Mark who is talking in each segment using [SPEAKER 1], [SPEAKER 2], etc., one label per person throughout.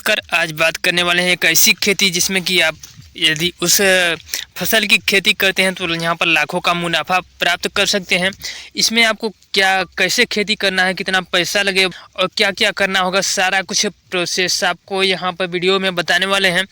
[SPEAKER 1] नमस्कार। आज बात करने वाले हैं एक ऐसी खेती जिसमें कि आप यदि उस फसल की खेती करते हैं तो यहाँ पर लाखों का मुनाफा प्राप्त कर सकते हैं। इसमें आपको कैसे खेती करना है, कितना पैसा लगे और क्या क्या करना होगा, सारा कुछ प्रोसेस आपको यहाँ पर वीडियो में बताने वाले हैं।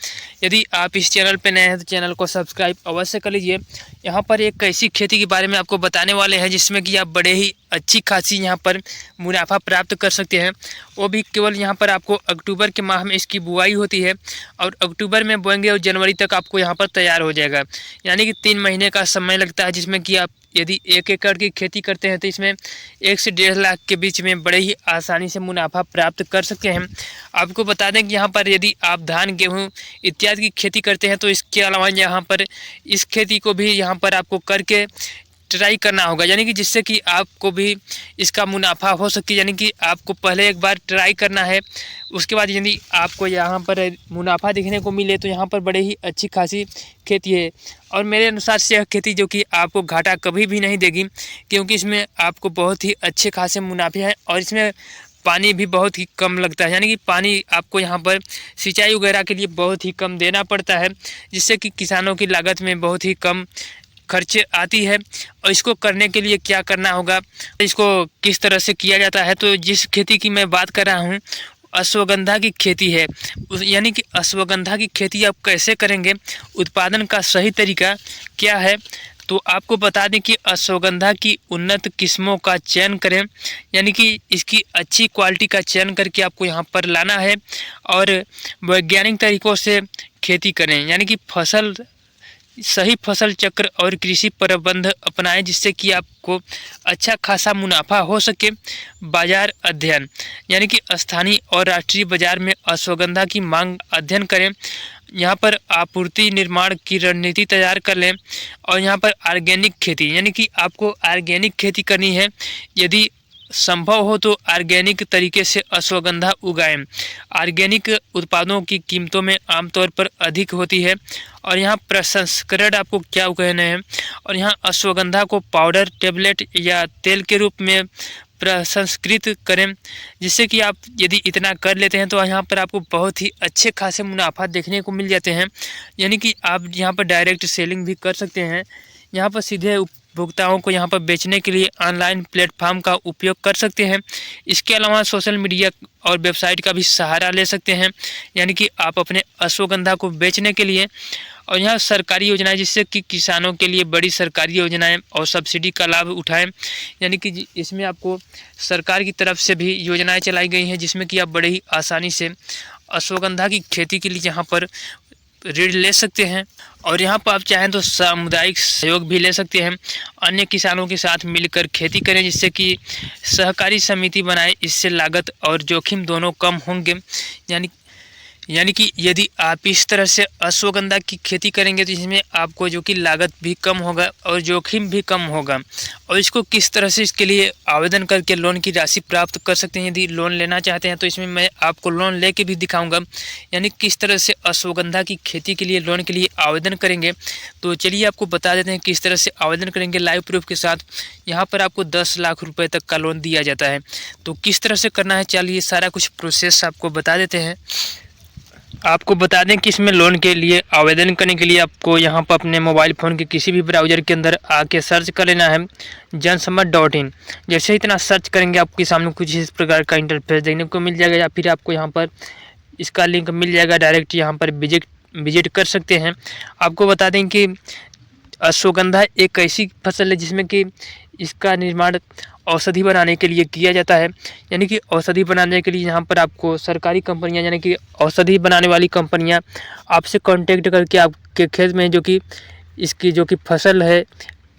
[SPEAKER 1] यदि आप इस चैनल पर नए हैं तो चैनल को सब्सक्राइब अवश्य कर लीजिए। यहाँ पर एक ऐसी खेती के बारे में आपको बताने वाले हैं जिसमें कि आप बड़े ही अच्छी खासी यहाँ पर मुनाफा प्राप्त कर सकते हैं। वो भी केवल यहाँ पर आपको अक्टूबर के माह में इसकी बुआई होती है और अक्टूबर में बोएंगे और जनवरी तक आपको यहाँ पर तैयार हो जाएगा। यानी कि 3 महीने का समय लगता है, जिसमें कि आप यदि 1 एकड़ की खेती करते हैं तो इसमें 1 से 1.5 लाख के बीच में बड़े ही आसानी से मुनाफा प्राप्त कर सकते हैं। आपको बता दें कि यहाँ पर यदि आप धान, गेहूँ इत्यादि की खेती करते हैं तो इसके अलावा यहाँ पर इस खेती को भी यहाँ पर आपको करके ट्राई करना होगा, यानी कि जिससे कि आपको भी इसका मुनाफा हो सके। यानी कि आपको पहले एक बार ट्राई करना है, उसके बाद यदि आपको यहाँ पर मुनाफा देखने को मिले तो यहाँ पर बड़े ही अच्छी खासी खेती है। और मेरे अनुसार से यह खेती जो कि आपको घाटा कभी भी नहीं देगी, क्योंकि इसमें आपको बहुत ही अच्छे खासे मुनाफे हैं और इसमें पानी भी बहुत ही कम लगता है। यानी कि पानी आपको यहाँ पर सिंचाई वगैरह के लिए बहुत ही कम देना पड़ता है, जिससे कि किसानों की लागत में बहुत ही कम खर्च आती है। और इसको करने के लिए क्या करना होगा, इसको किस तरह से किया जाता है, तो जिस खेती की मैं बात कर रहा हूँ अश्वगंधा की खेती है। यानी कि अश्वगंधा की खेती आप कैसे करेंगे, उत्पादन का सही तरीका क्या है, तो आपको बता दें कि अश्वगंधा की उन्नत किस्मों का चयन करें। यानी कि इसकी अच्छी क्वालिटी का चयन करके आपको यहाँ पर लाना है और वैज्ञानिक तरीक़ों से खेती करें। यानी कि सही फसल चक्र और कृषि प्रबंध अपनाएं, जिससे कि आपको अच्छा खासा मुनाफा हो सके। बाजार अध्ययन, यानी कि स्थानीय और राष्ट्रीय बाजार में अश्वगंधा की मांग अध्ययन करें। यहाँ पर आपूर्ति निर्माण की रणनीति तैयार कर लें। और यहाँ पर ऑर्गेनिक खेती, यानी कि आपको ऑर्गेनिक खेती करनी है। यदि संभव हो तो ऑर्गेनिक तरीके से अश्वगंधा उगाएं। ऑर्गेनिक उत्पादों की कीमतों में आमतौर पर अधिक होती है। और यहाँ प्रसंस्करण आपको क्या कहना है, और यहाँ अश्वगंधा को पाउडर, टेबलेट या तेल के रूप में प्रसंस्कृत करें, जिससे कि आप यदि इतना कर लेते हैं तो यहाँ पर आपको बहुत ही अच्छे खासे मुनाफा देखने को मिल जाते हैं। यानी कि आप यहाँ पर डायरेक्ट सेलिंग भी कर सकते हैं। यहाँ पर सीधे उपभोक्ताओं को यहाँ पर बेचने के लिए ऑनलाइन प्लेटफॉर्म का उपयोग कर सकते हैं। इसके अलावा सोशल मीडिया और वेबसाइट का भी सहारा ले सकते हैं, यानी कि आप अपने अश्वगंधा को बेचने के लिए। और यहाँ सरकारी योजनाएं, जिससे कि किसानों के लिए बड़ी सरकारी योजनाएं और सब्सिडी का लाभ उठाएं। यानी कि इसमें आपको सरकार की तरफ से भी योजनाएं चलाई गई हैं, जिसमें कि आप बड़े ही आसानी से अश्वगंधा की खेती के लिए यहाँ पर ऋण ले सकते हैं। और यहाँ पर आप चाहें तो सामुदायिक सहयोग भी ले सकते हैं, अन्य किसानों के साथ मिलकर खेती करें, जिससे कि सहकारी समिति बनाएं। इससे लागत और जोखिम दोनों कम होंगे। यानी कि यदि आप इस तरह से अश्वगंधा की खेती करेंगे तो इसमें आपको जो कि लागत भी कम होगा और जोखिम भी कम होगा। और इसको किस तरह से इसके लिए आवेदन करके लोन की राशि प्राप्त कर सकते हैं, यदि लोन लेना चाहते हैं तो इसमें मैं आपको लोन लेके भी दिखाऊंगा। यानी किस तरह से अश्वगंधा की खेती के लिए लोन के लिए आवेदन करेंगे, तो चलिए आपको बता देते हैं किस तरह से आवेदन करेंगे लाइव प्रूफ के साथ। यहाँ पर आपको 10 लाख रुपये तक का लोन दिया जाता है। तो किस तरह से करना है, चलिए सारा कुछ प्रोसेस आपको बता देते हैं। आपको बता दें कि इसमें लोन के लिए आवेदन करने के लिए आपको यहाँ पर अपने मोबाइल फ़ोन के किसी भी ब्राउज़र के अंदर आके सर्च कर लेना है जनसमत.in। जैसे इतना सर्च करेंगे आपके सामने कुछ इस प्रकार का इंटरफेस देखने को मिल जाएगा, या फिर आपको यहाँ पर इसका लिंक मिल जाएगा, डायरेक्ट यहाँ पर विजिट कर सकते हैं। आपको बता दें कि अश्वगंधा एक ऐसी फसल है जिसमें कि इसका निर्माण औषधि बनाने के लिए किया जाता है। यानी कि औषधि बनाने के लिए यहाँ पर आपको सरकारी कंपनियाँ, यानी कि औषधि बनाने वाली कंपनियाँ आपसे कांटेक्ट करके आपके खेत में जो कि इसकी जो कि फसल है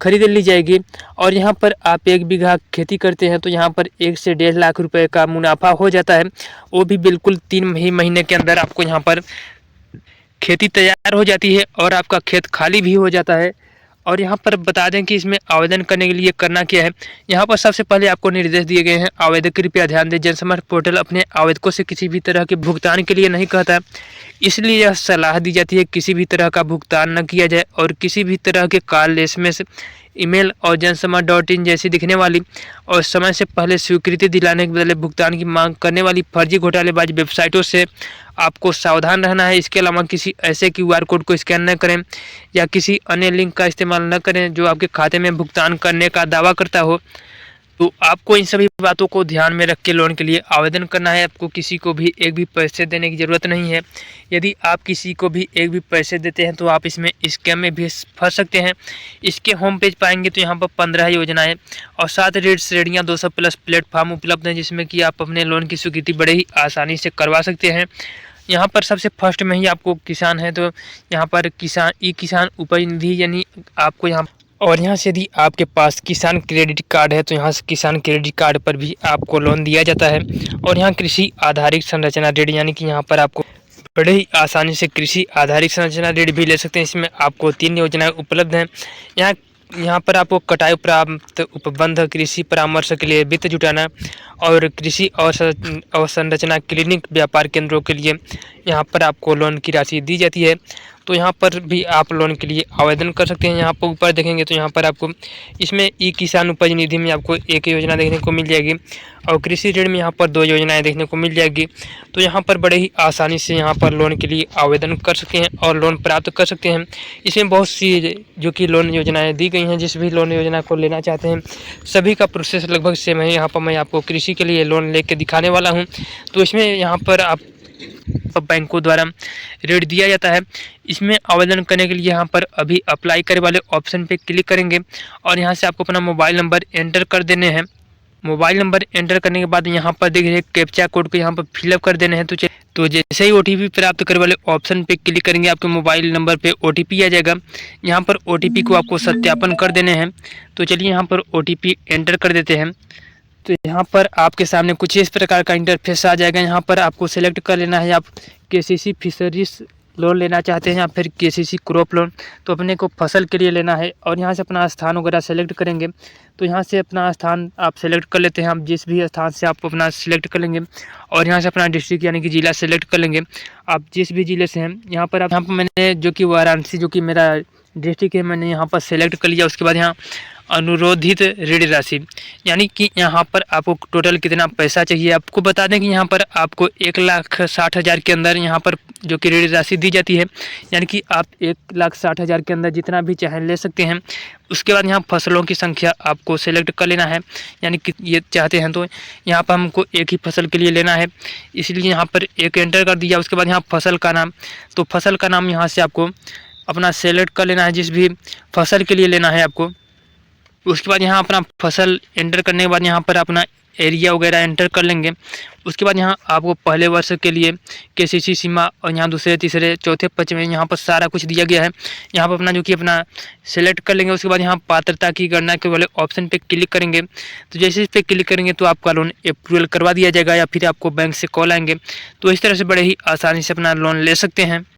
[SPEAKER 1] खरीद ली जाएगी। और यहाँ पर आप 1 बीघा खेती करते हैं तो यहाँ पर 1 से 1.5 लाख रुपये का मुनाफा हो जाता है। वो भी बिल्कुल 3 ही महीने के अंदर आपको यहाँ पर खेती तैयार हो जाती है और आपका खेत खाली भी हो जाता है। और यहाँ पर बता दें कि इसमें आवेदन करने के लिए करना क्या है। यहाँ पर सबसे पहले आपको निर्देश दिए गए हैं। आवेदक कृपया ध्यान दें, जनसमत पोर्टल अपने आवेदकों से किसी भी तरह के भुगतान के लिए नहीं कहता है, इसलिए यह सलाह दी जाती है किसी भी तरह का भुगतान न किया जाए और किसी भी तरह के कॉल, एसएमएस, ईमेल और जनसमत.इन जैसी दिखने वाली और समय से पहले स्वीकृति दिलाने के बदले भुगतान की मांग करने वाली फर्जी घोटालेबाज वेबसाइटों से आपको सावधान रहना है। इसके अलावा किसी ऐसे क्यूआर कोड को स्कैन न करें या किसी अन्य लिंक का इस्तेमाल न करें जो आपके खाते में भुगतान करने का दावा करता हो। तो आपको इन सभी बातों को ध्यान में रख के लोन के लिए आवेदन करना है। आपको किसी को भी एक भी पैसे देने की ज़रूरत नहीं है। यदि आप किसी को भी एक भी पैसे देते हैं तो आप इसमें स्कैम में भी फंस सकते हैं। इसके होम पेज पाएंगे तो यहाँ पर 15 योजनाएं और 7 रेट श्रेणियाँ 200+ प्लेटफॉर्म उपलब्ध हैं जिसमें कि आप अपने लोन की स्वीकृति बड़े ही आसानी से करवा सकते हैं। यहाँ पर सबसे फर्स्ट में ही आपको किसान है तो यहाँ पर किसान उपज निधि यानी आपको यहाँ और यहाँ से यदि आपके पास किसान क्रेडिट कार्ड है तो यहाँ से किसान क्रेडिट कार्ड पर भी आपको लोन दिया जाता है। और यहाँ कृषि आधारित संरचना ऋण यानी कि यहाँ पर आपको बड़े ही आसानी से कृषि आधारित संरचना ऋण भी ले सकते हैं। इसमें आपको 3 योजनाएं उपलब्ध हैं। यहाँ पर आपको कटाई प्राप्त उपबंध, कृषि परामर्श के लिए वित्त जुटाना और कृषि अवसंरचना क्लिनिक व्यापार केंद्रों के लिए यहाँ पर आपको लोन की राशि दी जाती है। तो यहाँ पर भी आप लोन के लिए आवेदन कर सकते हैं। यहाँ पर ऊपर देखेंगे तो यहाँ पर आपको इसमें ई किसान उपज निधि में आपको एक योजना देखने को मिल जाएगी और कृषि ऋण में यहाँ पर 2 योजनाएं देखने को मिल जाएगी। तो यहाँ पर बड़े ही आसानी से यहाँ पर लोन के लिए आवेदन कर सकते हैं और लोन प्राप्त कर सकते हैं। इसमें बहुत सी जो कि लोन योजनाएं दी गई हैं। जिस भी लोन योजना को लेना चाहते हैं सभी का प्रोसेस लगभग सेम है। यहाँ पर मैं आपको कृषि के लिए लोन लेके दिखाने वाला हूँ। तो इसमें यहाँ पर आप बैंकों द्वारा ऋण दिया जाता है। इसमें आवेदन करने के लिए यहाँ पर अभी अप्लाई करे वाले ऑप्शन पे क्लिक करेंगे और यहाँ से आपको अपना मोबाइल नंबर एंटर कर देने हैं। मोबाइल नंबर एंटर करने के बाद यहाँ पर देखिए कैप्चा कोड को यहाँ पर फिलअप कर देने हैं। तो जैसे ही ओटीपी प्राप्त करने वाले ऑप्शन पे क्लिक करेंगे आपके मोबाइल नंबर पे ओटीपी आ जाएगा। यहाँ पर ओटीपी को आपको सत्यापन कर देने हैं। तो चलिए यहाँ पर ओटीपी एंटर कर देते हैं। तो यहाँ पर आपके सामने कुछ इस प्रकार का इंटरफेस आ जाएगा। यहाँ पर आपको सेलेक्ट कर लेना है आप केसीसी फिशरीज लोन लेना चाहते हैं या फिर केसीसी क्रॉप लोन। तो अपने को फसल के लिए लेना है और यहाँ से अपना स्थान वगैरह सेलेक्ट करेंगे। तो यहाँ से अपना स्थान आप सेलेक्ट कर लेते हैं। आप जिस भी स्थान से आप अपना सेलेक्ट कर लेंगे और यहाँ से अपना डिस्ट्रिक्ट यानी कि ज़िला सेलेक्ट कर लेंगे। आप जिस भी ज़िले से हैं यहाँ पर मैंने जो कि वाराणसी जो कि मेरा डिस्ट्रिक्ट है मैंने यहाँ पर सेलेक्ट कर लिया। उसके बाद यहाँ अनुरोधित ऋण राशि यानी कि यहाँ पर आपको टोटल कितना पैसा चाहिए। आपको बता दें कि यहाँ पर आपको 1,60,000 के अंदर यहाँ पर जो कि ऋण राशि दी जाती है। यानी कि आप 1,60,000 के अंदर जितना भी चाहें ले सकते हैं। उसके बाद यहाँ फसलों की संख्या आपको सेलेक्ट कर लेना है। यानी कि ये चाहते हैं तो यहाँ पर हमको एक ही फसल के लिए लेना है इसलिए यहाँ पर एक एंटर कर दिया। उसके बाद यहाँ फसल का नाम, तो फसल का नाम यहाँ से आपको अपना सेलेक्ट कर लेना है जिस भी फसल के लिए लेना है आपको। उसके बाद यहाँ अपना फसल एंटर करने के बाद यहाँ पर अपना एरिया वगैरह एंटर कर लेंगे। उसके बाद यहाँ आपको पहले वर्ष के लिए केसीसी सीमा और यहाँ दूसरे, तीसरे, चौथे, पाँचवें यहाँ पर सारा कुछ दिया गया है। यहाँ पर अपना जो कि अपना सेलेक्ट कर लेंगे। उसके बाद यहाँ पात्रता की गणना के वाले ऑप्शन पे क्लिक करेंगे। तो जैसे इस पर क्लिक करेंगे तो आपका लोन अप्रूवल करवा दिया जाएगा या फिर आपको बैंक से कॉल आएंगे। तो इस तरह से बड़े ही आसानी से अपना लोन ले सकते हैं।